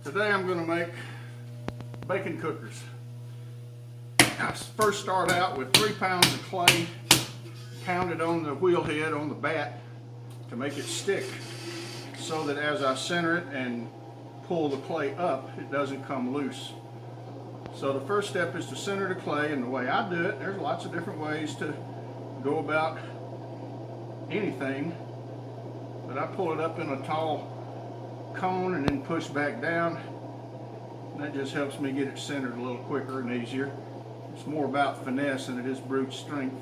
Today I'm going to make bacon cookers. I first start out with 3 pounds of clay pounded on the wheel head on the bat to make it stick, so that as I center it and pull the clay up, it doesn't come loose. So the first step is to center the clay, and the way I do it, there's lots of different ways to go about anything, but I pull it up in a tall cone and then push back down. And that just helps me get it centered a little quicker and easier. It's more about finesse than it is brute strength.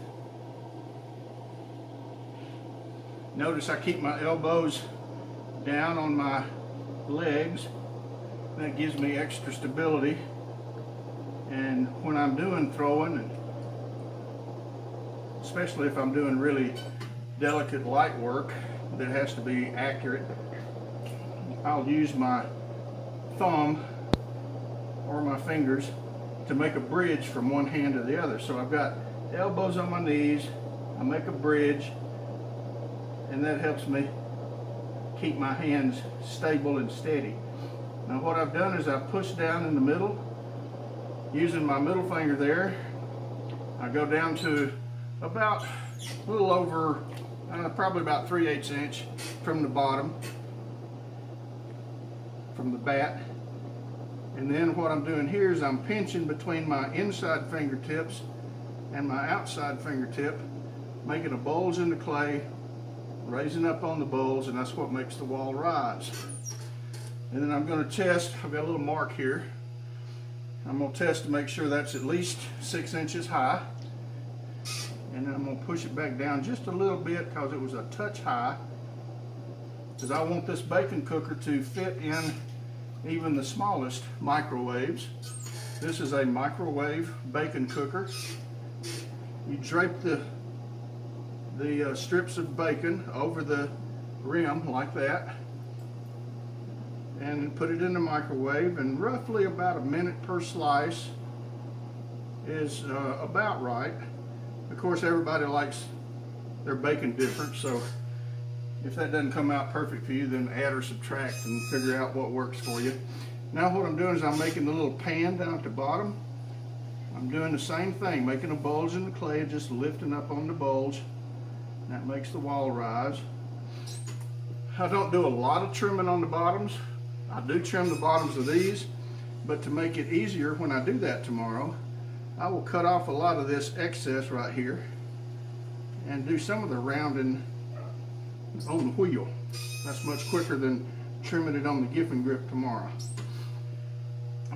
Notice I keep my elbows down on my legs. That gives me extra stability. And when I'm doing throwing, and especially if I'm doing really delicate light work that has to be accurate, I'll use my thumb or my fingers to make a bridge from one hand to the other. So I've got elbows on my knees, I make a bridge, and that helps me keep my hands stable and steady. Now what I've done is I've pushed down in the middle, using my middle finger there. I go down to about a little over, probably about 3/8 inch from the bottom, from the bat. And then what I'm doing here is I'm pinching between my inside fingertips and my outside fingertip, making a bulge in the clay, raising up on the bulge, and that's what makes the wall rise. And then I'm going to test, I've got a little mark here, I'm going to test to make sure that's at least 6 inches high. And then I'm going to push it back down just a little bit because it was a touch high, because I want this bacon cooker to fit in even the smallest microwaves. This is a microwave bacon cooker. You drape the strips of bacon over the rim like that, and put it in the microwave, and roughly about a minute per slice is about right. Of course, everybody likes their bacon different, so if that doesn't come out perfect for you, then add or subtract and figure out what works for you. Now what I'm doing is I'm making the little pan down at the bottom. I'm doing the same thing, making a bulge in the clay and just lifting up on the bulge. That makes the wall rise. I don't do a lot of trimming on the bottoms. I do trim the bottoms of these, but to make it easier when I do that tomorrow, I will cut off a lot of this excess right here and do some of the rounding on the wheel. That's much quicker than trimming it on the Giffen grip tomorrow.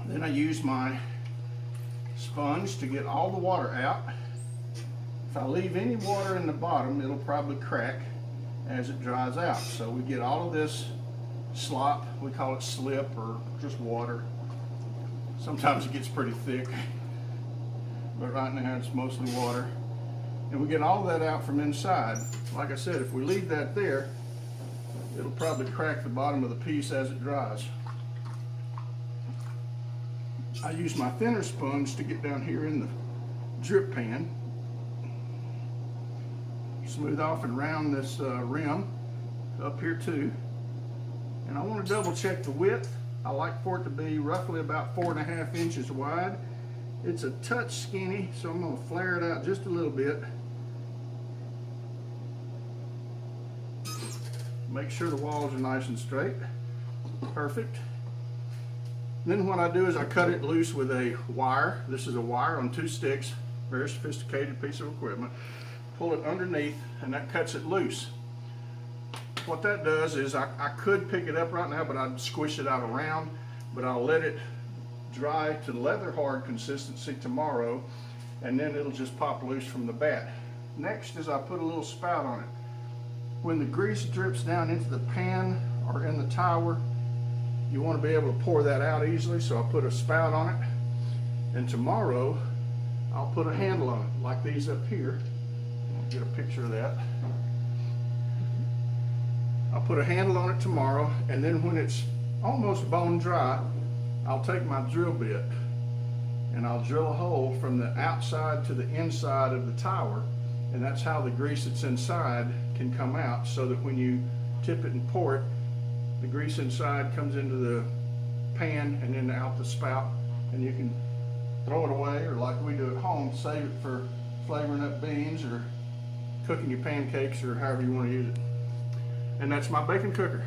Then I use my sponge to get all the water out. If I leave any water in the bottom, it'll probably crack as it dries out. So we get all of this slop, we call it slip or just water. Sometimes it gets pretty thick, but right now it's mostly water. And we get all that out from inside. Like I said, if we leave that there, it'll probably crack the bottom of the piece as it dries. I use my thinner sponge to get down here in the drip pan, smooth off and round this rim up here too. And I want to double check the width. I like for it to be roughly about 4.5 inches wide. It's a touch skinny, so I'm going to flare it out just a little bit. Make sure the walls are nice and straight. Perfect. Then what I do is I cut it loose with a wire. This is a wire on 2 sticks, very sophisticated piece of equipment. Pull it underneath and that cuts it loose. What that does is I could pick it up right now, but I'd squish it out around, but I'll let it dry to leather hard consistency tomorrow, and then it'll just pop loose from the bat. Next is I put a little spout on it. When the grease drips down into the pan or in the tower, you want to be able to pour that out easily, so I put a spout on it. And tomorrow I'll put a handle on it like these up here. I'll get a picture of that. I'll put a handle on it tomorrow, and then when it's almost bone dry, I'll take my drill bit and I'll drill a hole from the outside to the inside of the tower, and that's how the grease that's inside can come out, so that when you tip it and pour it, the grease inside comes into the pan and then out the spout, and you can throw it away, or like we do at home, save it for flavoring up beans or cooking your pancakes or however you want to use it. And that's my bacon cooker.